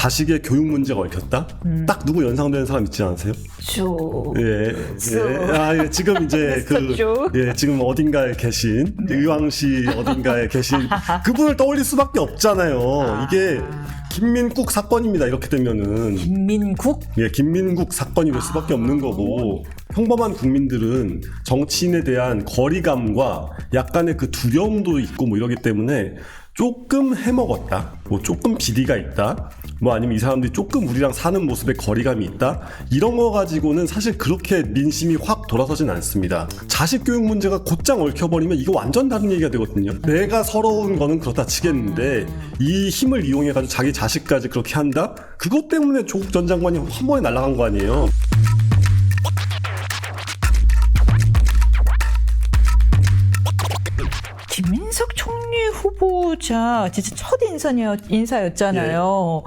자식의 교육 문제가 얽혔다? 딱 누구 연상되는 사람 있지 않으세요? 예, 지금 이제 지금 어딘가에 계신 의왕시 어딘가에 계신 그분을 떠올릴 수밖에 없잖아요. 이게 김민국 사건입니다. 이렇게 되면은 김민국? 예, 김민국 사건이 될 수밖에 없는 거고, 평범한 국민들은 정치인에 대한 거리감과 약간의 그 두려움도 있고 뭐 이러기 때문에 조금 해먹었다, 뭐 조금 비리가 있다, 뭐 아니면 이 사람들이 조금 우리랑 사는 모습에 거리감이 있다, 이런 거 가지고는 사실 그렇게 민심이 확 돌아서진 않습니다. 자식 교육 문제가 곧장 얽혀버리면 이거 완전 다른 얘기가 되거든요. 내가 서러운 거는 그렇다 치겠는데 이 힘을 이용해가지고 자기 자식까지 그렇게 한다? 그것 때문에 조국 전 장관이 한 번에 날아간 거 아니에요. 김민석 총리 후보자 진짜 첫 인사였잖아요.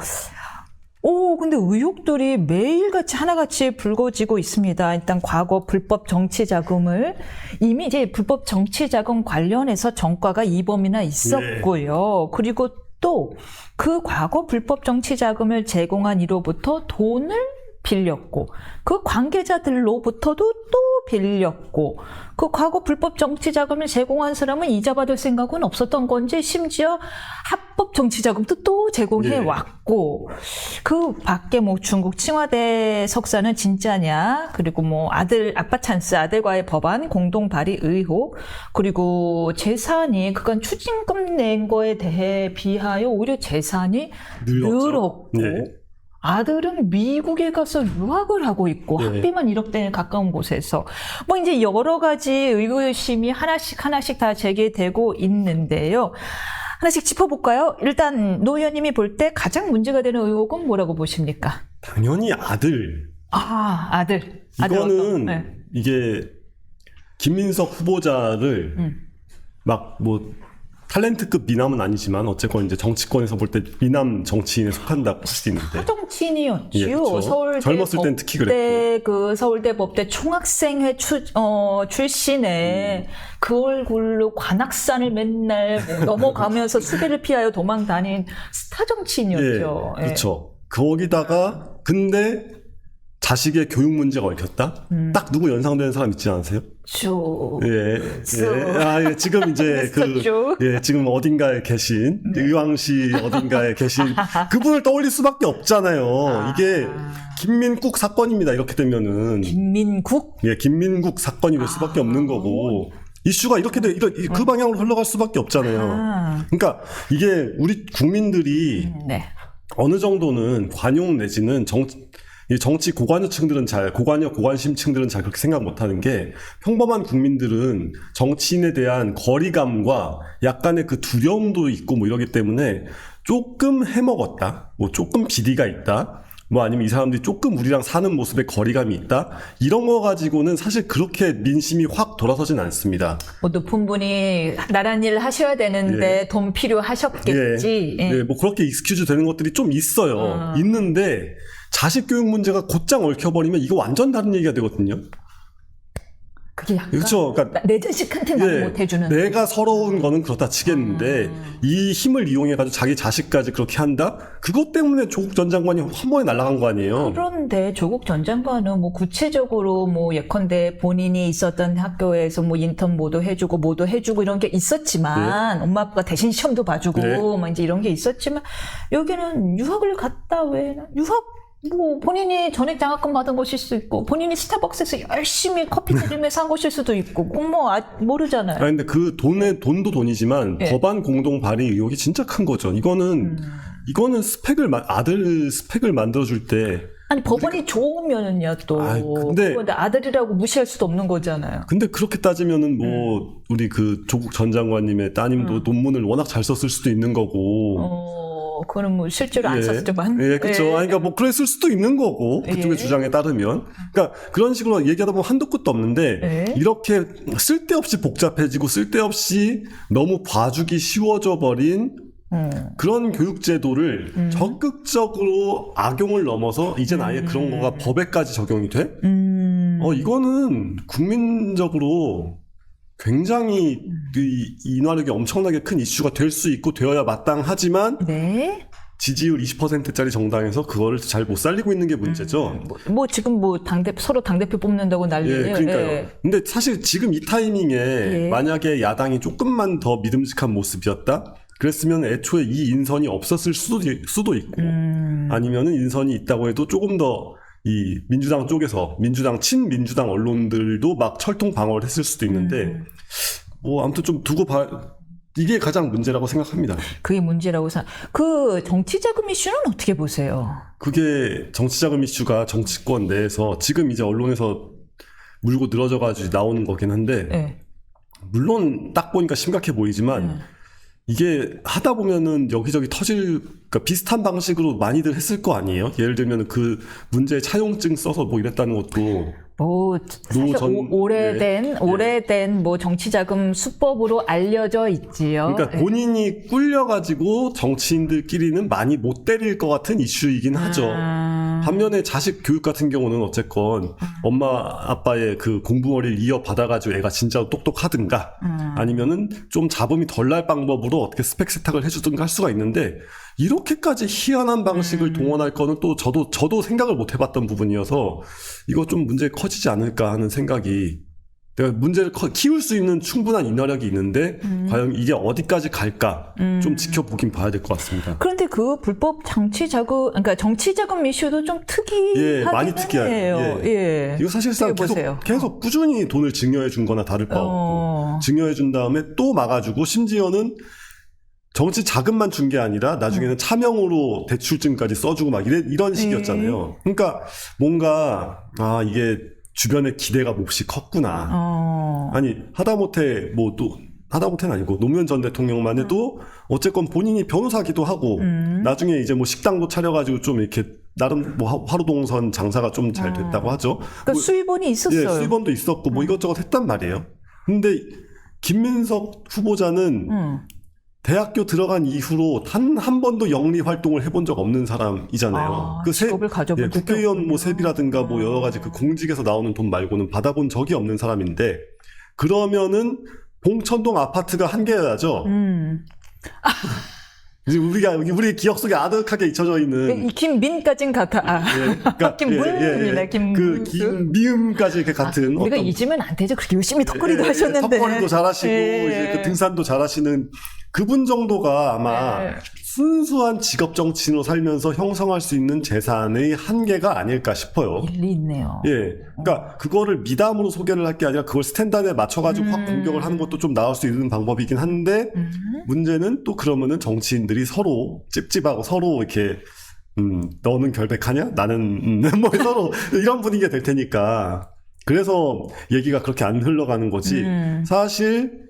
근데 의혹들이 매일같이 하나같이 불거지고 있습니다. 일단 과거 불법 정치 자금을 이미 이제 불법 정치 자금 관련해서 전과가 2범이나 있었고요. 그리고 또 그 과거 불법 정치 자금을 제공한 이로부터 돈을 빌렸고, 그 관계자들로부터도 또 빌렸고, 그 과거 불법 정치 자금을 제공한 사람은 이자 받을 생각은 없었던 건지, 심지어 합법 정치 자금도 또 제공해 왔고, 그 밖에 뭐 중국 칭화대 석사는 진짜냐, 그리고 뭐 아빠 찬스, 아들과의 법안 공동 발의 의혹, 그리고 재산이 그간 추징금 낸 거에 대해 비하여 오히려 재산이 늘었고, 아들은 미국에 가서 유학을 하고 있고, 학비만 1억 대에 가까운 곳에서 뭐 이제 여러 가지 의구심이 하나씩 다 제기되고 있는데요. 하나씩 짚어볼까요? 일단 노 의원님이 볼 때 가장 문제가 되는 의혹은 뭐라고 보십니까? 당연히 아들. 아들. 이거는 이게 김민석 후보자를 막 뭐 탤런트급 미남은 아니지만 어쨌건 이제 정치권에서 볼 때 미남 정치인에 속한다고 할 수 있는데. 정치인이었죠. 그렇죠. 서울대 젊었을 땐 특히 그랬고. 그 서울대 법대 총학생회 출신에 그 얼굴로 관악산을 맨날 넘어가면서 수배를 피하여 도망 다닌 스타 정치인이었죠. 그렇죠. 거기다가 근데 자식의 교육 문제가 얽혔다? 딱 누구 연상되는 사람 있지 않으세요? 지금 이제 지금 어딘가에 계신 의왕시 어딘가에 계신 그분을 떠올릴 수밖에 없잖아요. 이게 김민국 사건입니다. 이렇게 되면은 김민국? 김민국 사건이 될 수밖에 없는 거고, 이슈가 이렇게 그 방향으로 흘러갈 수밖에 없잖아요. 그러니까 이게 우리 국민들이 어느 정도는 관용 내지는 정치 고관여층들은 고관심층들은 잘 그렇게 생각 못하는 게, 평범한 국민들은 정치인에 대한 거리감과 약간의 그 두려움도 있고 뭐 이러기 때문에 조금 해먹었다, 뭐 조금 비리가 있다, 뭐 아니면 이 사람들이 조금 우리랑 사는 모습에 거리감이 있다, 이런 거 가지고는 사실 그렇게 민심이 확 돌아서진 않습니다. 뭐 높은 분이 나란 일을 하셔야 되는데 돈 필요하셨겠지. 뭐 그렇게 익스큐즈 되는 것들이 좀 있어요. 있는데 자식 교육 문제가 곧장 얽혀버리면 이거 완전 다른 얘기가 되거든요. 그게 약간 그렇죠. 그러니까 내 자식한테 나는 못 해주는. 내가 서러운 거는 그렇다 치겠는데 이 힘을 이용해가지고 자기 자식까지 그렇게 한다? 그것 때문에 조국 전 장관이 한 번에 날아간 거 아니에요. 그런데 조국 전 장관은 뭐 구체적으로 뭐 예컨대 본인이 있었던 학교에서 뭐 인턴 뭐도 해주고 이런 게 있었지만, 엄마 아빠가 대신 시험도 봐주고 막 이제 이런 게 있었지만, 여기는 유학을 갔다 뭐 본인이 전액 장학금 받은 것일 수 있고, 본인이 스타벅스에서 열심히 커피 드리면서 한 것일 수도 있고, 뭐 모르잖아요. 근데 그 돈도 돈이지만 법안 공동 발의 의혹이 진짜 큰 거죠. 이거는 아들 스펙을 만들어줄 때, 아니 법원이 좋으면은요 또. 근데 아들이라고 무시할 수도 없는 거잖아요. 근데 그렇게 따지면은 뭐 우리 그 조국 전 장관님의 따님도 논문을 워낙 잘 썼을 수도 있는 거고. 그거는 뭐 실제로 안 썼지만. 그렇죠. 그러니까 뭐 그랬을 수도 있는 거고, 그쪽의 주장에 따르면. 그러니까 그런 식으로 얘기하다 보면 한도 끝도 없는데, 이렇게 쓸데없이 복잡해지고 쓸데없이 너무 봐주기 쉬워져 버린 그런 교육제도를 적극적으로 악용을 넘어서 이젠 아예 그런 거가 법에까지 적용이 돼? 이거는 국민적으로 굉장히 인화력이 엄청나게 큰 이슈가 될 수 있고 되어야 마땅하지만, 지지율 20%짜리 정당에서 그거를 잘 못 살리고 있는 게 문제죠. 뭐 지금 뭐 서로 당대표 뽑는다고 난리예요. 예, 그러니까요. 예. 근데 사실 지금 이 타이밍에 예. 만약에 야당이 조금만 더 믿음직한 모습이었다? 그랬으면 애초에 이 인선이 없었을 수도 있고, 아니면은 인선이 있다고 해도 조금 더 이 민주당 쪽에서 친민주당 언론들도 막 철통 방어를 했을 수도 있는데, 뭐 아무튼 좀 이게 가장 문제라고 생각합니다. 그게 문제라고 그 정치자금 이슈는 어떻게 보세요? 그게 정치자금 이슈가 정치권 내에서 지금 이제 언론에서 물고 늘어져가지고 나오는 거긴 한데, 예. 물론 딱 보니까 심각해 보이지만, 이게 하다 보면은 여기저기 그러니까 비슷한 방식으로 많이들 했을 거 아니에요? 예를 들면 그 문제의 차용증 써서 뭐 이랬다는 것도. 뭐 사실 오래된 뭐 정치자금 수법으로 알려져 있지요. 그러니까 본인이 꿀려가지고 정치인들끼리는 많이 못 때릴 것 같은 이슈이긴 하죠. 반면에 자식 교육 같은 경우는 어쨌건 엄마 아빠의 그 공부머리를 이어받아가지고 애가 진짜 똑똑하든가 아니면은 좀 잡음이 덜 날 방법으로 어떻게 스펙 세탁을 해주든가 할 수가 있는데 이렇게까지 희한한 방식을 동원할 거는 또 저도 생각을 못 해봤던 부분이어서 이거 좀 문제 커지지 않을까 하는 생각이 내가 문제를 키울 수 있는 충분한 인화력이 있는데 과연 이게 어디까지 갈까 좀 지켜보긴 봐야 될 것 같습니다. 그런데 그 불법 그러니까 정치자금 이슈도 좀 특이하긴 많이 특이해요. 예. 이거 사실상 계속 꾸준히 돈을 증여해 준 거나 다를 바 없고 증여해 준 다음에 또 막아주고 심지어는 정치 자금만 준 게 아니라 나중에는 차명으로 대출증까지 써주고 막 이런 식이었잖아요. 그러니까 뭔가 이게 주변의 기대가 몹시 컸구나. 아니 하다못해는 아니고 노무현 전 대통령만 해도 어쨌건 본인이 변호사기도 하고 나중에 이제 뭐 식당도 차려가지고 좀 이렇게 나름 뭐 화로동선 장사가 좀 잘 됐다고 하죠. 그러니까 뭐, 수입원이 있었어요. 예, 수입원도 있었고 뭐 이것저것 했단 말이에요. 근데 김민석 후보자는 대학교 들어간 이후로 단 한 번도 영리 활동을 해본 적 없는 사람이잖아요. 직업을 가져본 적이 국회의원 뭐 세비라든가 뭐 여러 가지 그 공직에서 나오는 돈 말고는 받아본 적이 없는 사람인데 그러면은 봉천동 아파트가 한 개야죠. 이제 우리 기억 속에 아득하게 잊혀져 있는 김민까진 같아. 그러니까 김문입니다. 김미음까지 이렇게 같은 우리가 잊으면 안 되죠. 그렇게 열심히 턱걸이도 하셨는데. 턱걸이도 잘하시고 이제 그 등산도 잘하시는 그분 정도가 아마 순수한 직업 정치인으로 살면서 형성할 수 있는 재산의 한계가 아닐까 싶어요. 일리 있네요. 예. 그러니까 그거를 미담으로 소개를 할 게 아니라 그걸 스탠다드에 맞춰가지고 확 공격을 하는 것도 좀 나올 수 있는 방법이긴 한데 문제는 또 그러면은 정치인들이 서로 찝찝하고 서로 이렇게 너는 결백하냐? 나는 뭐 서로 이런 분위기가 될 테니까 그래서 얘기가 그렇게 안 흘러가는 거지. 사실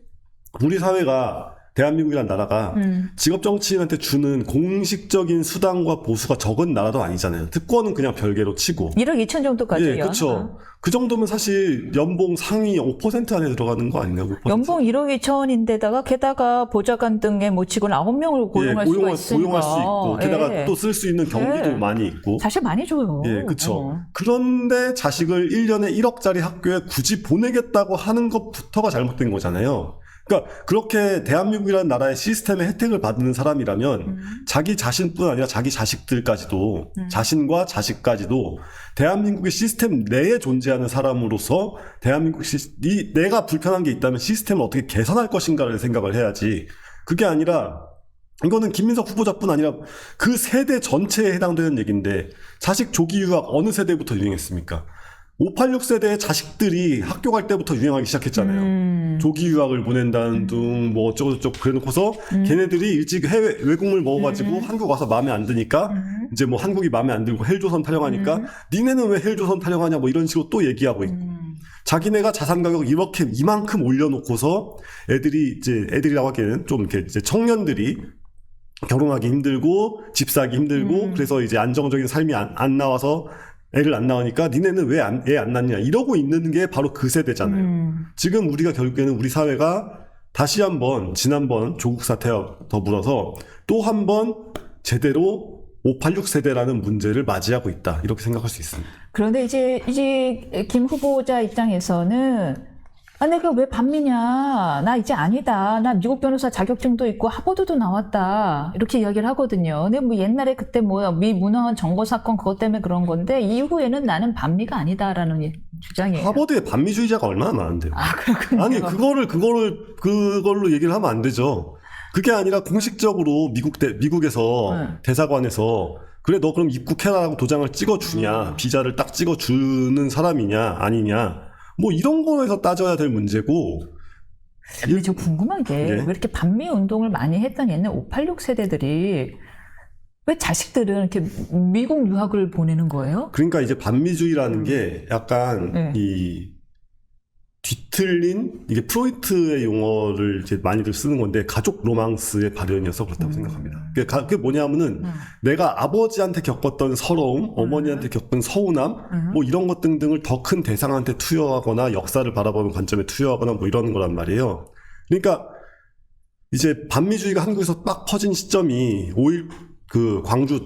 우리 사회가 대한민국이라는 나라가 직업 정치인한테 주는 공식적인 수당과 보수가 적은 나라도 아니잖아요. 특권은 그냥 별개로 치고. 1억 2천 정도까지요. 예, 그렇죠. 그 정도면 사실 연봉 상위 5% 안에 들어가는 거 아닌가요? 5%? 연봉 1억 2천인데다가 게다가 보좌관 등에 못 치고는 9명을 고용할 수가 있으니까. 고용할 수 있고 게다가 또 쓸 수 있는 경비도 많이 있고. 사실 많이 줘요. 예, 그렇죠. 그런데 자식을 1년에 1억짜리 학교에 굳이 보내겠다고 하는 것부터가 잘못된 거잖아요. 그러니까 그렇게 대한민국이라는 나라의 시스템의 혜택을 받는 사람이라면 자기 자신뿐 아니라 자기 자식들까지도 자신과 자식까지도 대한민국의 시스템 내에 존재하는 사람으로서 내가 불편한 게 있다면 시스템을 어떻게 개선할 것인가를 생각을 해야지. 그게 아니라 이거는 김민석 후보자뿐 아니라 그 세대 전체에 해당되는 얘기인데 자식 조기 유학 어느 세대부터 유행했습니까? 586 세대의 자식들이 학교 갈 때부터 유행하기 시작했잖아요. 조기 유학을 보낸다는 둥, 뭐 어쩌고저쩌고 그래놓고서 걔네들이 일찍 외국물 먹어가지고 한국 와서 마음에 안 드니까 이제 뭐 한국이 마음에 안 들고 헬조선 타령하니까 니네는 왜 헬조선 타령하냐 뭐 이런 식으로 또 얘기하고 있고 자기네가 자산 가격 이만큼 올려놓고서 애들이라고 하기에는 좀 이렇게 이제 청년들이 결혼하기 힘들고 집 사기 힘들고 그래서 이제 안정적인 삶이 안 나와서 애를 안 낳으니까 니네는 왜 애 안 낳냐 이러고 있는 게 바로 그 세대잖아요. 지금 우리가 결국에는 우리 사회가 다시 한번 지난번 조국 사태와 더불어서 또 한 번 제대로 586 세대라는 문제를 맞이하고 있다 이렇게 생각할 수 있습니다. 그런데 이제 김 후보자 입장에서는 아, 내가 왜 반미냐? 나 이제 아니다. 나 미국 변호사 자격증도 있고 하버드도 나왔다. 이렇게 이야기를 하거든요. 근데 뭐 옛날에 그때 뭐야, 미 문화원 정보 사건 그것 때문에 그런 건데 이후에는 나는 반미가 아니다라는 주장이에요. 하버드에 반미주의자가 얼마나 많은데요. 아, 그렇군요. 아니, 그걸로 얘기를 하면 안 되죠. 그게 아니라 공식적으로 미국에서 대사관에서 그래, 너 그럼 입국해라라고 도장을 찍어주냐, 비자를 딱 찍어주는 사람이냐, 아니냐. 뭐 이런 거에서 따져야 될 문제고. 근데 저 궁금한 게 왜 이렇게 반미 운동을 많이 했던 옛날 586 세대들이 왜 자식들은 이렇게 미국 유학을 보내는 거예요? 그러니까 이제 반미주의라는 게 약간 이 뒤틀린, 이게 프로이트의 용어를 이제 많이들 쓰는 건데 가족 로망스의 발현이어서 그렇다고 생각합니다. 그게 뭐냐면은 내가 아버지한테 겪었던 서러움, 어머니한테 겪은 서운함, 뭐 이런 것 등등을 더 큰 대상한테 투여하거나 역사를 바라보는 관점에 투여하거나 뭐 이런 거란 말이에요. 그러니까 이제 반미주의가 한국에서 빡 퍼진 시점이 5.1 그 광주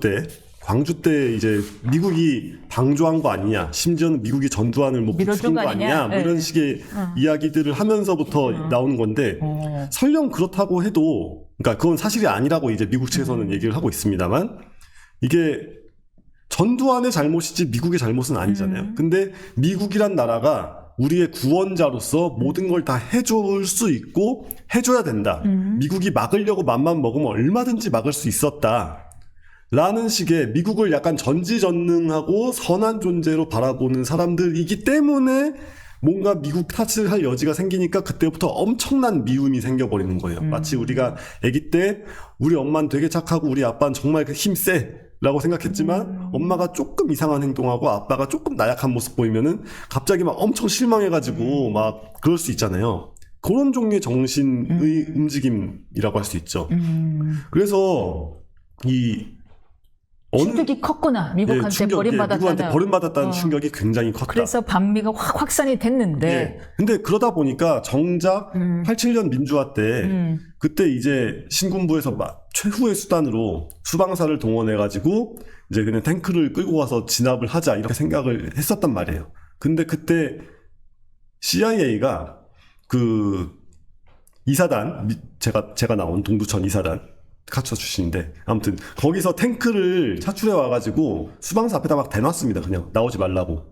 때 이제 미국이 방조한 거 아니냐, 심지어는 미국이 전두환을 뭐 부추긴 거 아니냐, 뭐 이런 식의 이야기들을 하면서부터 나오는 건데, 설령 그렇다고 해도, 그러니까 그건 사실이 아니라고 이제 미국 측에서는 얘기를 하고 있습니다만, 이게 전두환의 잘못이지 미국의 잘못은 아니잖아요. 근데 미국이란 나라가 우리의 구원자로서 모든 걸 다 해줄 수 있고 해줘야 된다. 미국이 막으려고 맘만 먹으면 얼마든지 막을 수 있었다. 라는 식의 미국을 약간 전지전능하고 선한 존재로 바라보는 사람들이기 때문에 뭔가 미국 탓을 할 여지가 생기니까 그때부터 엄청난 미움이 생겨버리는 거예요. 마치 우리가 아기 때 우리 엄마는 되게 착하고 우리 아빠는 정말 힘세 라고 생각했지만 엄마가 조금 이상한 행동하고 아빠가 조금 나약한 모습 보이면은 갑자기 막 엄청 실망해가지고 막 그럴 수 있잖아요. 그런 종류의 정신의 움직임이라고 할 수 있죠. 그래서 충격이 컸구나. 미국한테 버림받았다는. 미국한테 버림받았다는 충격이 굉장히 컸다. 그래서 반미가 확 확산이 됐는데. 근데 그러다 보니까 정작 87년 민주화 때 그때 이제 신군부에서 막 최후의 수단으로 수방사를 동원해가지고 이제 그냥 탱크를 끌고 가서 진압을 하자 이렇게 생각을 했었단 말이에요. 근데 그때 CIA가 그 이사단, 제가 나온 동두천 이사단 카투사 출신인데 아무튼 거기서 탱크를 차출해 와가지고 수방사 앞에다 막 대놨습니다. 그냥 나오지 말라고.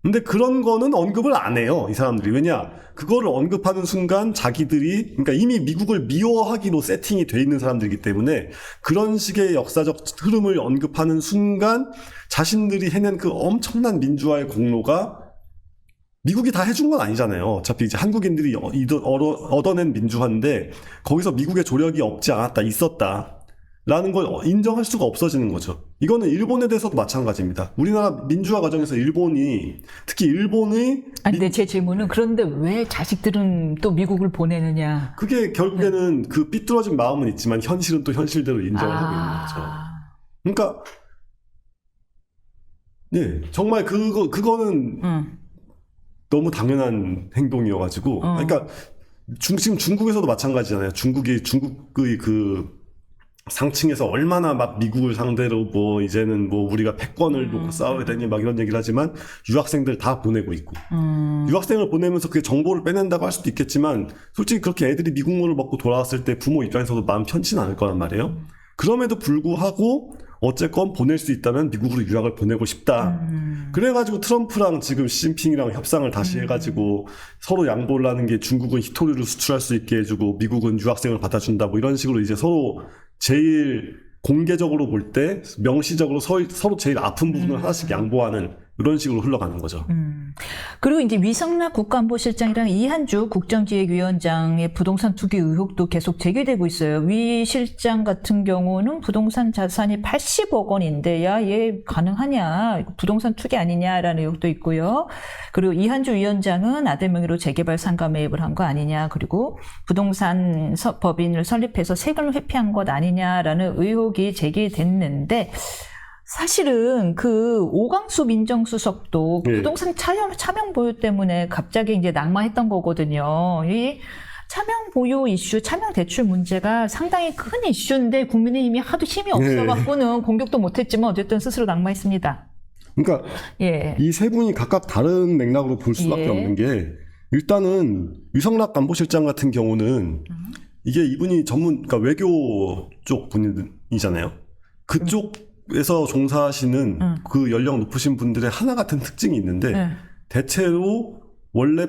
근데 그런 거는 언급을 안 해요, 이 사람들이. 왜냐, 그거를 언급하는 순간 자기들이, 그러니까 이미 미국을 미워하기로 세팅이 돼 있는 사람들이기 때문에 그런 식의 역사적 흐름을 언급하는 순간 자신들이 해낸 그 엄청난 민주화의 공로가 미국이 다 해준 건 아니잖아요. 어차피 이제 한국인들이 얻어낸 민주화인데 거기서 미국의 조력이 없지 않았다, 있었다 라는 걸 인정할 수가 없어지는 거죠. 이거는 일본에 대해서도 마찬가지입니다. 우리나라 민주화 과정에서 특히 일본의 근데 제 질문은 그런데 왜 자식들은 또 미국을 보내느냐. 그게 결국에는 그 삐뚤어진 마음은 있지만 현실은 또 현실대로 인정을 하고 있는 거죠. 그러니까 정말 그거는 너무 당연한 행동이어가지고 그러니까 지금 중국에서도 마찬가지잖아요. 중국의 그 상층에서 얼마나 막 미국을 상대로 뭐 이제는 뭐 우리가 패권을 놓고 싸워야 되니 막 이런 얘기를 하지만 유학생들 다 보내고 있고 유학생을 보내면서 그게 정보를 빼낸다고 할 수도 있겠지만 솔직히 그렇게 애들이 미국물을 먹고 돌아왔을 때 부모 입장에서도 마음 편치는 않을 거란 말이에요. 그럼에도 불구하고 어쨌건 보낼 수 있다면 미국으로 유학을 보내고 싶다. 그래가지고 트럼프랑 지금 시진핑이랑 협상을 다시 해가지고 서로 양보를 하는 게 중국은 히토리를 수출할 수 있게 해주고 미국은 유학생을 받아준다 뭐 이런 식으로 이제 서로 제일 공개적으로 볼 때 명시적으로 서로 제일 아픈 부분을 하나씩 양보하는 이런 식으로 흘러가는 거죠. 그리고 이제 위성락 국가안보실장이랑 이한주 국정기획위원장의 부동산 투기 의혹도 계속 제기되고 있어요. 위 실장 같은 경우는 부동산 자산이 80억 원인데 야, 얘 가능하냐? 부동산 투기 아니냐라는 의혹도 있고요. 그리고 이한주 위원장은 아들 명의로 재개발 상가 매입을 한 거 아니냐. 그리고 부동산 법인을 설립해서 세금을 회피한 것 아니냐라는 의혹이 제기됐는데 사실은 그 오광수 민정수석도 부동산 차명 보유 때문에 갑자기 이제 낙마했던 거거든요. 이 차명 보유 이슈, 차명 대출 문제가 상당히 큰 이슈인데 국민의힘이 하도 힘이 없어갖고는 공격도 못했지만 어쨌든 스스로 낙마했습니다. 그러니까 이 세 분이 각각 다른 맥락으로 볼 수밖에 없는 게 일단은 유성락 안보실장 같은 경우는 이게 이분이 그러니까 외교 쪽 분이잖아요. 그쪽에서 종사하시는 그 연령 높으신 분들의 하나 같은 특징이 있는데 네. 대체로 원래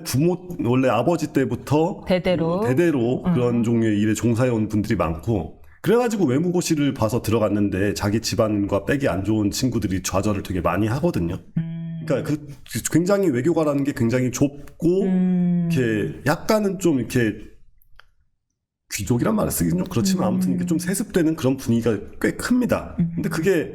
아버지 때부터 대대로 그런 종류의 일에 종사해온 분들이 많고, 그래가지고 외무고시를 봐서 들어갔는데 자기 집안과 빽이 안 좋은 친구들이 좌절을 되게 많이 하거든요. 그러니까 굉장히 외교가라는 게 굉장히 좁고 이렇게 약간은 좀 이렇게 귀족이란 말을 쓰기는 좀 그렇지만 아무튼 이렇게 좀 세습되는 그런 분위기가 꽤 큽니다. 근데 그게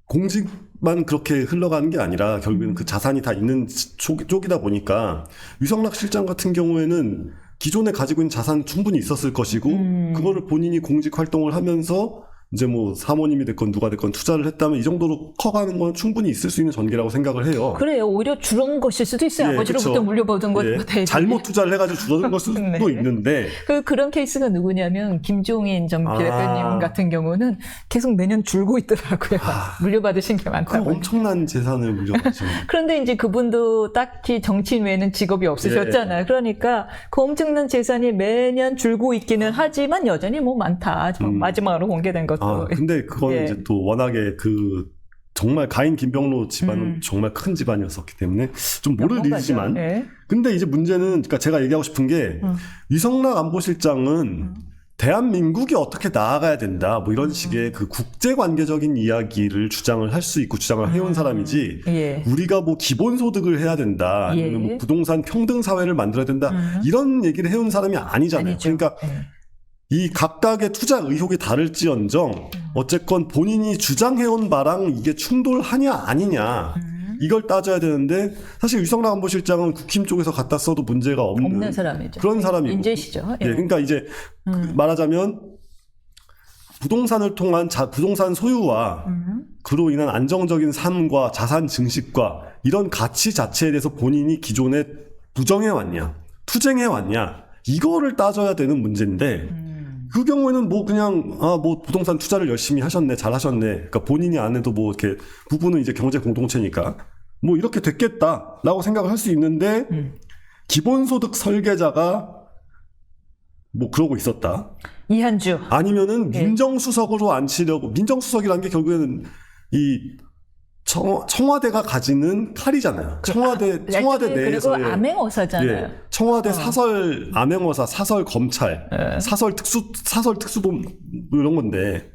공직만 그렇게 흘러가는 게 아니라 결국에는 그 자산이 다 있는 쪽이다 보니까 유성락 실장 같은 경우에는 기존에 가지고 있는 자산은 충분히 있었을 것이고 그거를 본인이 공직 활동을 하면서 이제 뭐 사모님이 됐건 누가 됐건 투자를 했다면 이 정도로 커가는 건 충분히 있을 수 있는 전개라고 생각을 해요. 그래요. 오히려 줄은 것일 수도 있어요. 예, 아버지로부터 그쵸. 물려받은 것보다. 예, 잘못 투자를 해가지고 줄어든 걸 수도 네. 있는데 그런 케이스가 누구냐면 김종인 전 비대표님 같은 경우는 계속 매년 줄고 있더라고요. 물려받으신 게 그 많다고. 엄청난 재산을 물려받죠. 그런데 이제 그분도 딱히 정치인 외에는 직업이 없으셨잖아요. 그러니까 그 엄청난 재산이 매년 줄고 있기는 하지만 여전히 뭐 많다. 마지막으로 공개된 것도. 근데 그건 예. 이제 또 워낙에 정말 가인 김병로 집안은 정말 큰 집안이었었기 때문에 좀 모를 일이지만. 예. 근데 이제 문제는, 그러니까 제가 얘기하고 싶은 게 유성락 안보실장은 대한민국이 어떻게 나아가야 된다, 뭐 이런 식의 그 국제관계적인 이야기를 주장을 할 수 있고 주장을 해온 사람이지, 예. 우리가 뭐 기본소득을 해야 된다, 아니면 뭐 부동산 평등사회를 만들어야 된다, 이런 얘기를 해온 사람이 아니잖아요. 아니죠. 그러니까 이 각각의 투자 의혹이 다를지언정 어쨌건 본인이 주장해온 바랑 이게 충돌하냐 아니냐 이걸 따져야 되는데, 사실 유성락 안보실장은 국힘 쪽에서 갖다 써도 문제가 없는 사람이죠. 그런 사람이고, 인재시죠. 예, 그러니까 이제 말하자면 부동산을 통한 부동산 소유와 그로 인한 안정적인 삶과 자산 증식과 이런 가치 자체에 대해서 본인이 기존에 부정해왔냐 투쟁해왔냐 이거를 따져야 되는 문제인데, 그 경우에는 뭐 그냥 뭐 부동산 투자를 열심히 하셨네, 잘 하셨네, 그러니까 본인이 안 해도 뭐 이렇게 부부는 이제 경제 공동체니까 뭐 이렇게 됐겠다라고 생각을 할 수 있는데, 기본소득 설계자가 뭐 그러고 있었다, 이한주 아니면은 민정수석으로 앉히려고, 민정수석이라는 게 결국에는 이 청와대가 가지는 칼이잖아요. 청와대 내에서 그리고 암행어사잖아요. 예, 청와대 사설 암행어사, 사설 검찰, 사설 특수본 이런 건데,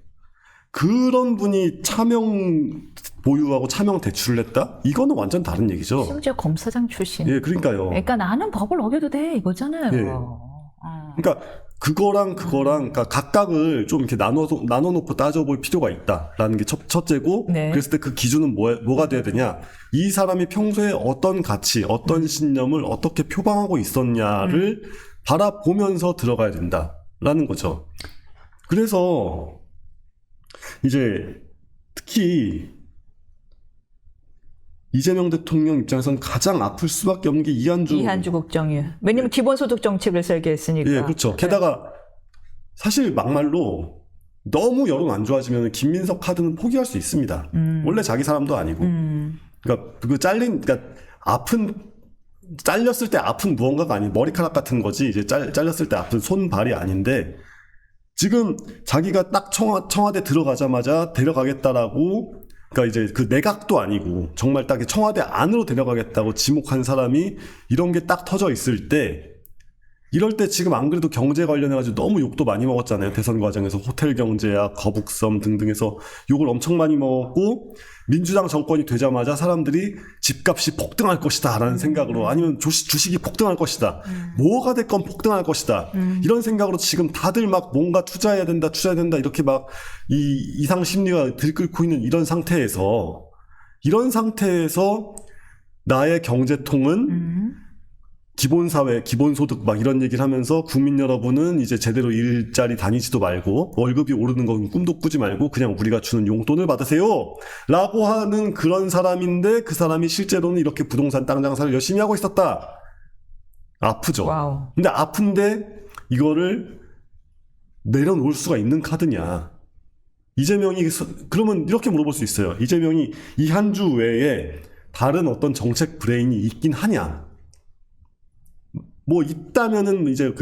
그런 분이 차명 보유하고 차명 대출을 했다? 이거는 완전 다른 얘기죠. 심지어 검사장 출신. 예, 그러니까요. 그러니까 나는 법을 어겨도 돼 이거잖아요. 예. 그러니까 그거랑 그러니까 각각을 좀 이렇게 나눠놓고 따져볼 필요가 있다라는 게 첫째고, 네. 그랬을 때 그 기준은 뭐가 돼야 되냐? 이 사람이 평소에 어떤 가치, 어떤 신념을 어떻게 표방하고 있었냐를 바라보면서 들어가야 된다라는 거죠. 그래서 이제 특히 이재명 대통령 입장에서는 가장 아플 수밖에 없는 게 이한주 국정유. 왜냐면 기본소득 정책을 설계했으니까. 예, 그렇죠. 게다가 사실 막말로 너무 여론 안 좋아지면 김민석 카드는 포기할 수 있습니다. 원래 자기 사람도 아니고. 그러니까 그러니까 잘렸을 때 아픈 무언가가 아닌 머리카락 같은 거지, 이제 잘렸을 때 아픈 손발이 아닌데, 지금 자기가 딱 청와대 들어가자마자 데려가겠다라고, 그러니까 이제 그 내각도 아니고 정말 딱 청와대 안으로 데려가겠다고 지목한 사람이 이런 게 딱 터져 있을 때, 이럴 때 지금 안 그래도 경제 관련해가지고 너무 욕도 많이 먹었잖아요. 대선 과정에서 호텔 경제야, 거북섬 등등해서 욕을 엄청 많이 먹었고, 민주당 정권이 되자마자 사람들이 집값이 폭등할 것이다 라는 생각으로, 아니면 주식이 폭등할 것이다, 뭐가 됐건 폭등할 것이다, 이런 생각으로 지금 다들 막 뭔가 투자해야 된다 이렇게 막 이 이상 심리가 들끓고 있는 이런 상태에서 나의 경제통은 기본사회, 기본소득 막 이런 얘기를 하면서, 국민 여러분은 이제 제대로 일자리 다니지도 말고 월급이 오르는 건 꿈도 꾸지 말고 그냥 우리가 주는 용돈을 받으세요 라고 하는 그런 사람인데, 그 사람이 실제로는 이렇게 부동산 땅 장사를 열심히 하고 있었다. 아프죠. 와우. 근데 아픈데 이거를 내려놓을 수가 있는 카드냐? 이재명이, 그러면 이렇게 물어볼 수 있어요. 이재명이 이한주 외에 다른 어떤 정책 브레인이 있긴 하냐? 뭐 있다면은 이제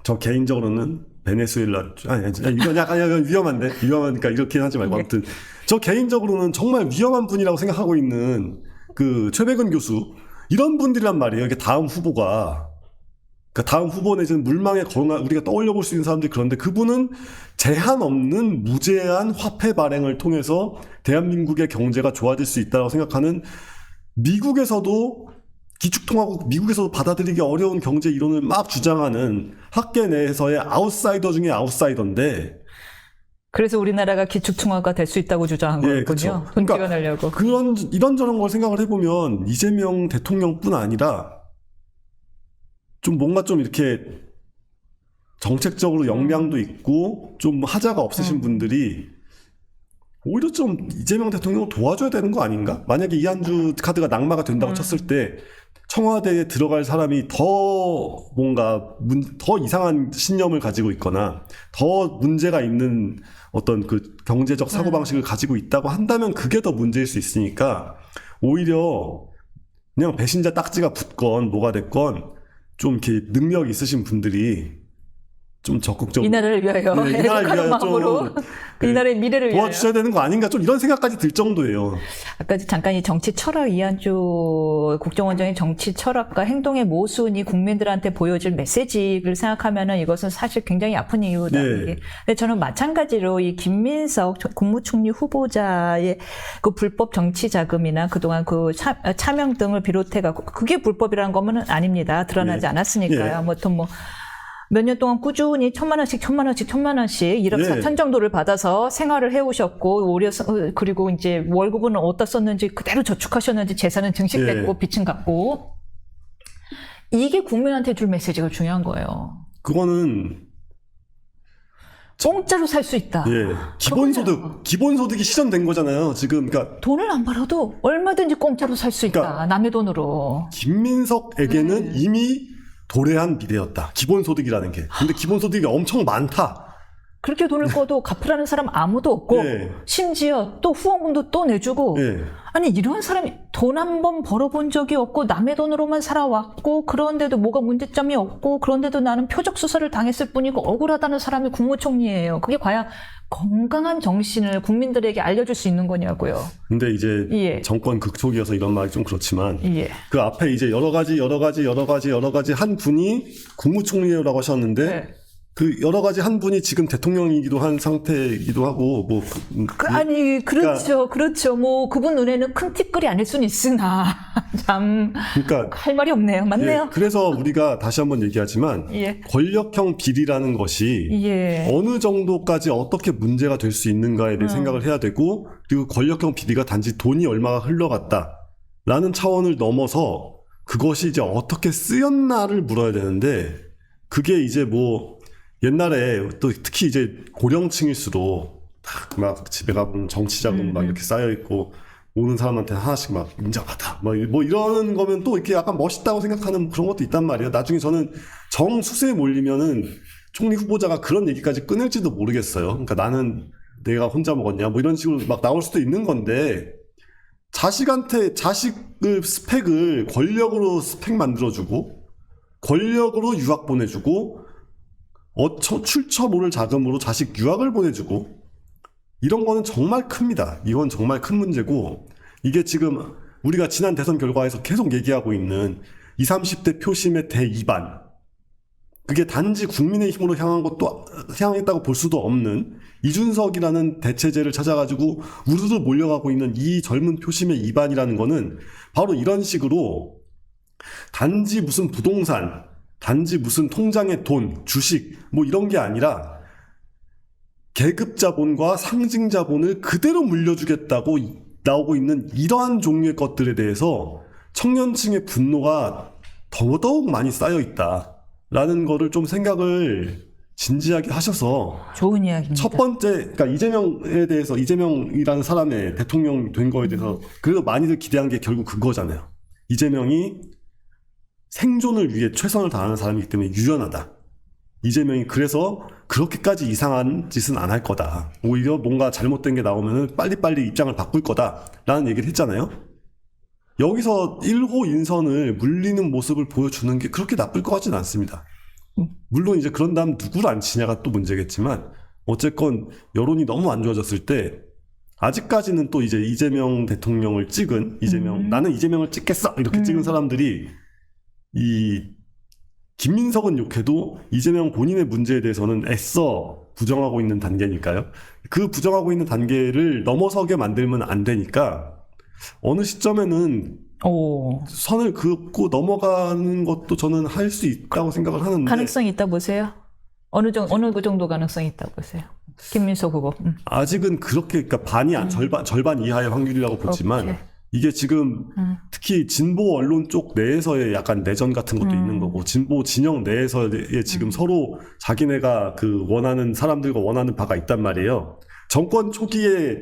저 개인적으로는 베네수엘라 이건 약간 위험하니까 이렇게 하지 말고 아무튼 저 개인적으로는 정말 위험한 분이라고 생각하고 있는 최백은 교수 이런 분들이란 말이에요. 이게 다음 후보가 그러니까 다음 후보 내지는 물망에 거론할 우리가 떠올려 볼 수 있는 사람들이 그런데 그분은 제한 없는 무제한 화폐 발행을 통해서 대한민국의 경제가 좋아질 수 있다고 생각하는 미국에서도 기축통화국 미국에서도 받아들이기 어려운 경제 이론을 막 주장하는 학계 내에서의 아웃사이더 중에 아웃사이더인데 그래서 우리나라가 기축통화가 될 수 있다고 주장한 거군요. 그렇죠. 돈 찍어내려고. 이런저런 걸 생각을 해보면 이재명 대통령뿐 아니라 좀 뭔가 좀 이렇게 정책적으로 역량도 있고 좀 하자가 없으신 분들이 오히려 좀 이재명 대통령을 도와줘야 되는 거 아닌가? 만약에 이한주 카드가 낙마가 된다고 쳤을 때 청와대에 들어갈 사람이 더 더 이상한 신념을 가지고 있거나 더 문제가 있는 어떤 경제적 사고방식을 가지고 있다고 한다면 그게 더 문제일 수 있으니까 오히려 그냥 배신자 딱지가 붙건 뭐가 됐건 좀 이렇게 능력 있으신 분들이 좀 적극적으로 이 나라를 위하여 이 나라를 위하여 마음으로 이 나라의 미래를 위하여 도와주셔야 되는 거 아닌가 좀 이런 생각까지 들 정도예요. 아까 잠깐 이 정치 철학 이한주 국정원장의 정치 철학과 행동의 모순이 국민들한테 보여줄 메시지를 생각하면은 이것은 사실 굉장히 아픈 이유다. 이게. 근데 저는 마찬가지로 이 김민석 국무총리 후보자의 불법 정치 자금이나 그동안 차명 등을 비롯해갖고 그게 불법이라는 거면 아닙니다. 드러나지 않았으니까요. 아무튼 몇 년 동안 꾸준히 1,000만 원씩 1억 4천 정도를 받아서 생활을 해오셨고, 그리고 이제 월급은 어디다 썼는지 그대로 저축하셨는지 재산은 증식됐고, 빚은 갚고. 이게 국민한테 줄 메시지가 중요한 거예요. 그거는 공짜로 살 수 있다. 기본소득이 실현된 거잖아요. 지금 그러니까 돈을 안 벌어도 얼마든지 공짜로 살 수 있다. 그러니까 남의 돈으로. 김민석에게는 이미 도래한 미래였다. 기본소득이라는 게. 근데 기본소득이 엄청 많다. 그렇게 돈을 꿔도 갚으라는 사람 아무도 없고 심지어 또 후원금도 또 내주고 아니 이런 사람이 돈 한 번 벌어본 적이 없고 남의 돈으로만 살아왔고 그런데도 뭐가 문제점이 없고 그런데도 나는 표적 수사를 당했을 뿐이고 억울하다는 사람이 국무총리예요. 그게 과연 건강한 정신을 국민들에게 알려줄 수 있는 거냐고요. 근데 이제 정권 극초기여서 이런 말이 좀 그렇지만 그 앞에 이제 여러 가지 한 분이 국무총리라고 하셨는데 그 여러 가지 한 분이 지금 대통령이기도 한 상태이기도 하고 아니 그렇죠. 그분 눈에는 큰 티끌이 아닐 수는 있으나 참 할 말이 없네요. 맞네요. 그래서 우리가 다시 한번 얘기하지만 권력형 비리라는 것이 어느 정도까지 어떻게 문제가 될 수 있는가에 대해 생각을 해야 되고 그리고 권력형 비리가 단지 돈이 얼마가 흘러갔다라는 차원을 넘어서 그것이 이제 어떻게 쓰였나를 물어야 되는데 그게 이제 옛날에 또 특히 이제 고령층일수록 막 집에 가보면 정치자금 막 이렇게 쌓여있고 오는 사람한테 하나씩 막 인정하다 이러는 거면 또 이렇게 약간 멋있다고 생각하는 그런 것도 있단 말이에요. 나중에 저는 정수세에 몰리면은 총리 후보자가 그런 얘기까지 끊을지도 모르겠어요. 그러니까 나는 내가 혼자 먹었냐 이런 식으로 막 나올 수도 있는 건데 자식을 권력으로 스펙 만들어주고 권력으로 유학 보내주고 출처 모를 자금으로 자식 유학을 보내주고 이런 거는 정말 큽니다. 이건 정말 큰 문제고 이게 지금 우리가 지난 대선 결과에서 계속 얘기하고 있는 20, 30대 표심의 대이반 그게 단지 국민의힘으로 향했다고 볼 수도 없는 이준석이라는 대체제를 찾아가지고 우르르 몰려가고 있는 이 젊은 표심의 이반이라는 거는 바로 이런 식으로 단지 무슨 부동산 단지 무슨 통장에 돈, 주식 이런 게 아니라 계급 자본과 상징 자본을 그대로 물려주겠다고 나오고 있는 이러한 종류의 것들에 대해서 청년층의 분노가 더더욱 많이 쌓여 있다라는 거를 좀 생각을 진지하게 하셔서 좋은 이야기입니다. 첫 번째, 그러니까 이재명이라는 사람의 대통령 된 거에 대해서 그래도 많이들 기대한 게 결국 그거잖아요. 이재명이 생존을 위해 최선을 다하는 사람이기 때문에 유연하다. 이재명이 그래서 그렇게까지 이상한 짓은 안 할 거다. 오히려 뭔가 잘못된 게 나오면 빨리빨리 입장을 바꿀 거다. 라는 얘기를 했잖아요. 여기서 1호 인선을 물리는 모습을 보여주는 게 그렇게 나쁠 것 같지는 않습니다. 물론 이제 그런 다음 누구를 안 치냐가 또 문제겠지만 어쨌건 여론이 너무 안 좋아졌을 때 아직까지는 또 이제 이재명 대통령을 찍은 나는 이재명을 찍겠어 이렇게 찍은 사람들이 이 김민석은 욕해도 이재명 본인의 문제에 대해서는 애써 부정하고 있는 단계니까요. 그 부정하고 있는 단계를 넘어서게 만들면 안 되니까 어느 시점에는 선을 긋고 넘어가는 것도 저는 할 수 있다고 생각을 하는데 가능성이 있다 보세요? 어느 그 정도 가능성이 있다 보세요? 김민석 후보. 아직은 그렇게 그러니까 반이 절반 이하의 확률이라고 보지만 오케이. 이게 지금 특히 진보 언론 쪽 내에서의 약간 내전 같은 것도 있는 거고 진보 진영 내에서의 지금 서로 자기네가 그 원하는 사람들과 원하는 바가 있단 말이에요. 정권 초기에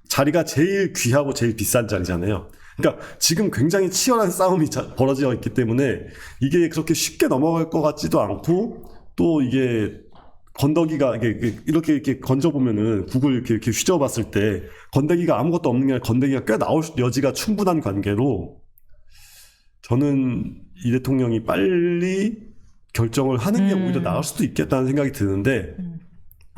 자리가 제일 귀하고 제일 비싼 자리잖아요. 그러니까 지금 굉장히 치열한 싸움이 벌어져 있기 때문에 이게 그렇게 쉽게 넘어갈 것 같지도 않고 또 이게 건더기가 이렇게 건져보면은 국을 이렇게 휘저어봤을 때 건더기가 아무것도 없는 게 아니라 건더기가 꽤 나올 여지가 충분한 관계로 저는 이 대통령이 빨리 결정을 하는 게 오히려 나을 수도 있겠다는 생각이 드는데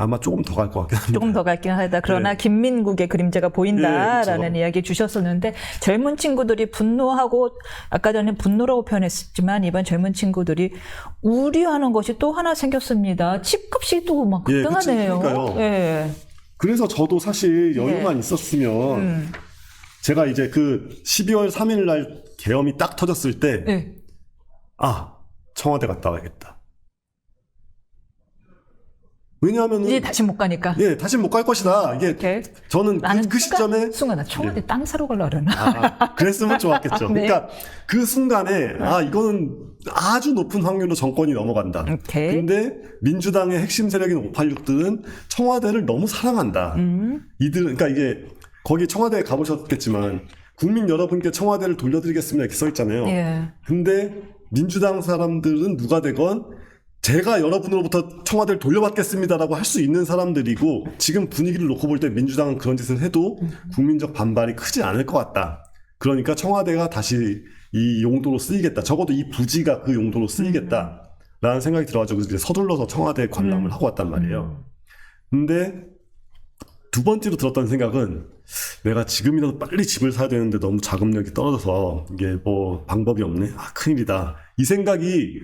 아마 조금 더 갈 것 같긴 합니다. 조금 더 갈긴 하다. 그러나 네. 김민국의 그림자가 보인다라는 그렇죠. 이야기 주셨었는데 젊은 친구들이 분노하고 아까 전에 분노라고 표현했지만 이번 젊은 친구들이 우려하는 것이 또 하나 생겼습니다. 집값이 또 막 급등하네요. 그러니까요. 예. 그래서 저도 사실 여유만 있었으면 제가 이제 그 12월 3일 날 계엄이 딱 터졌을 때 네. 청와대 갔다 와야겠다. 왜냐하면 이제 다시 못 가니까. 다시 못 갈 것이다. 이게 오케이. 저는 나는 그 시점에 순간 나 청와대 땅 사러 가려고 그러나. 그랬으면 좋았겠죠. 네. 그러니까 그 순간에 이거는 아주 높은 확률로 정권이 넘어간다. 오케이. 근데 민주당의 핵심 세력인 586들은 청와대를 너무 사랑한다. 그러니까 이게 거기 청와대에 가보셨겠지만 국민 여러분께 청와대를 돌려드리겠습니다 이렇게 써 있잖아요. 예. 근데 민주당 사람들은 누가 되건 제가 여러분으로부터 청와대를 돌려받겠습니다라고 할 수 있는 사람들이고 지금 분위기를 놓고 볼 때 민주당은 그런 짓을 해도 국민적 반발이 크지 않을 것 같다. 그러니까 청와대가 다시 이 용도로 쓰이겠다. 적어도 이 부지가 그 용도로 쓰이겠다라는 생각이 들어가지고 이제 서둘러서 청와대에 관람을 하고 왔단 말이에요. 근데 두 번째로 들었던 생각은 내가 지금이라도 빨리 집을 사야 되는데 너무 자금력이 떨어져서 이게 뭐 방법이 없네. 큰일이다. 이 생각이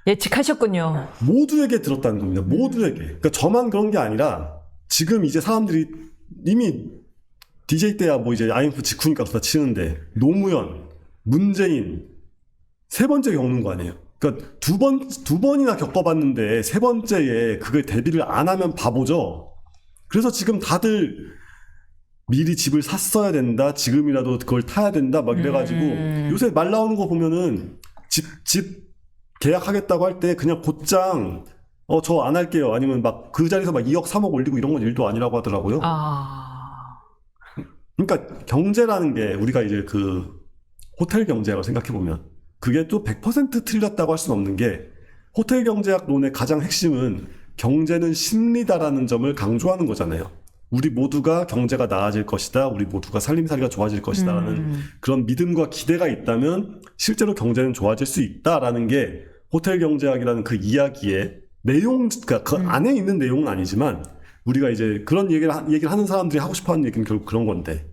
예측하셨군요. 모두에게 들었다는 겁니다. 모두에게. 그러니까 저만 그런 게 아니라 지금 이제 사람들이 이미 DJ 때야 뭐 이제 IMF 직후니까 다 치는데 노무현, 문재인 세 번째 겪는 거 아니에요. 그러니까 두 번이나 겪어봤는데 세 번째에 그걸 대비를 안 하면 바보죠. 그래서 지금 다들 미리 집을 샀어야 된다. 지금이라도 그걸 타야 된다. 막 이래가지고 요새 말 나오는 거 보면은 집 계약하겠다고 할 때 그냥 곧장 저 안 할게요. 아니면 막 그 자리에서 막 2억 3억 올리고 이런 건 일도 아니라고 하더라고요. 그러니까 경제라는 게 우리가 이제 그 호텔 경제라고 생각해 보면 그게 또 100% 틀렸다고 할 수는 없는 게 호텔 경제학론의 가장 핵심은 경제는 심리다라는 점을 강조하는 거잖아요. 우리 모두가 경제가 나아질 것이다. 우리 모두가 살림살이가 좋아질 것이다라는 그런 믿음과 기대가 있다면 실제로 경제는 좋아질 수 있다라는 게 호텔 경제학이라는 그 이야기의 내용, 그러니까 그 안에 있는 내용은 아니지만 우리가 이제 그런 얘기를 하는 사람들이 하고 싶어 하는 얘기는 결국 그런 건데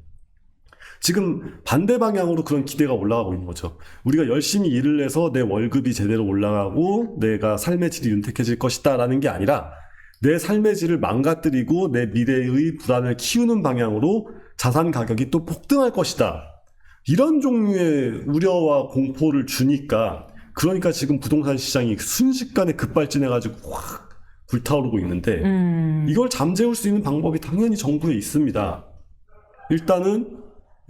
지금 반대 방향으로 그런 기대가 올라가고 있는 거죠. 우리가 열심히 일을 해서 내 월급이 제대로 올라가고 내가 삶의 질이 윤택해질 것이다라는 게 아니라 내 삶의 질을 망가뜨리고 내 미래의 불안을 키우는 방향으로 자산 가격이 또 폭등할 것이다. 이런 종류의 우려와 공포를 주니까 그러니까 지금 부동산 시장이 순식간에 급발진해가지고 확 불타오르고 있는데 이걸 잠재울 수 있는 방법이 당연히 정부에 있습니다. 일단은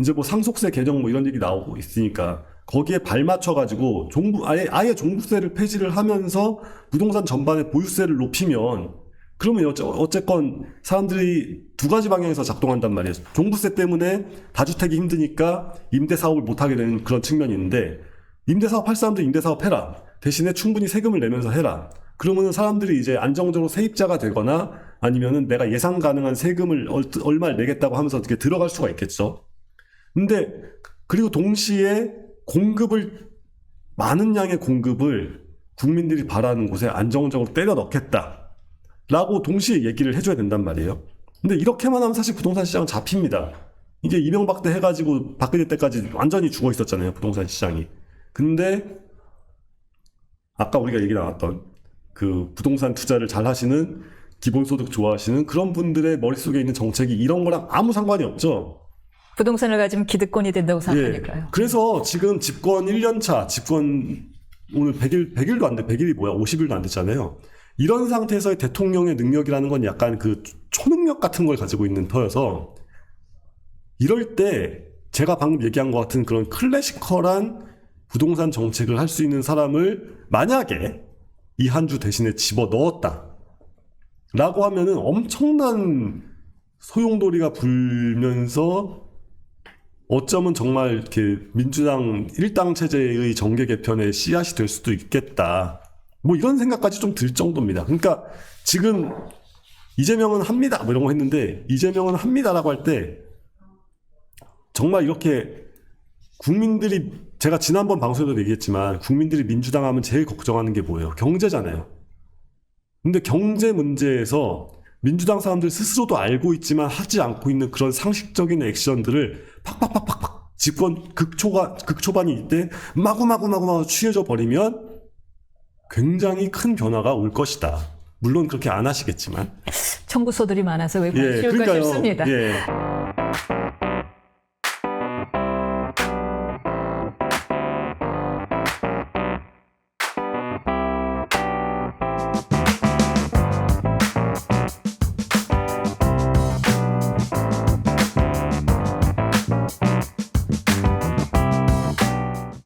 이제 뭐 상속세 개정 뭐 이런 얘기 나오고 있으니까 거기에 발맞춰가지고 아예 종부세를 폐지를 하면서 부동산 전반의 보유세를 높이면 그러면 어쨌건 사람들이 두 가지 방향에서 작동한단 말이에요. 종부세 때문에 다주택이 힘드니까 임대사업을 못하게 되는 그런 측면이 있는데 임대사업 할 사람들 임대사업 해라. 대신에 충분히 세금을 내면서 해라. 그러면 사람들이 이제 안정적으로 세입자가 되거나 아니면은 내가 예상 가능한 세금을 얼마를 내겠다고 하면서 어떻게 들어갈 수가 있겠죠. 근데 그리고 동시에 많은 양의 공급을 국민들이 바라는 곳에 안정적으로 때려 넣겠다라고 동시에 얘기를 해줘야 된단 말이에요. 근데 이렇게만 하면 사실 부동산 시장은 잡힙니다. 이게 이명박 때 해가지고 박근혜 때까지 완전히 죽어 있었잖아요, 부동산 시장이. 근데 아까 우리가 얘기 나왔던 그 부동산 투자를 잘 하시는, 기본소득 좋아하시는 그런 분들의 머릿속에 있는 정책이 이런 거랑 아무 상관이 없죠. 부동산을 가지면 기득권이 된다고 생각하니까요. 그래서 지금 집권 1년차, 오늘 100일도 안 돼, 100일이 뭐야, 50일도 안 됐잖아요. 이런 상태에서의 대통령의 능력이라는 건 약간 그 초능력 같은 걸 가지고 있는 터여서, 이럴 때 제가 방금 얘기한 것 같은 그런 클래시컬한 부동산 정책을 할 수 있는 사람을 만약에 이 한 주 대신에 집어 넣었다 라고 하면은 엄청난 소용돌이가 불면서 어쩌면 정말 이렇게 민주당 일당 체제의 정계 개편의 씨앗이 될 수도 있겠다. 뭐 이런 생각까지 좀 들 정도입니다. 그러니까 지금 이재명은 합니다 뭐 이런 거 했는데, 이재명은 합니다라고 할 때 정말 이렇게 국민들이, 제가 지난번 방송에도 얘기했지만 국민들이 민주당 하면 제일 걱정하는 게 뭐예요? 경제잖아요. 근데 경제 문제에서 민주당 사람들 스스로도 알고 있지만 하지 않고 있는 그런 상식적인 액션들을 팍팍팍팍팍 집권 극초반이 이때 마구마구 취해져 버리면 굉장히 큰 변화가 올 것이다. 물론 그렇게 안 하시겠지만 청구서들이 많아서 왜 쉬울까 싶습니다. 예.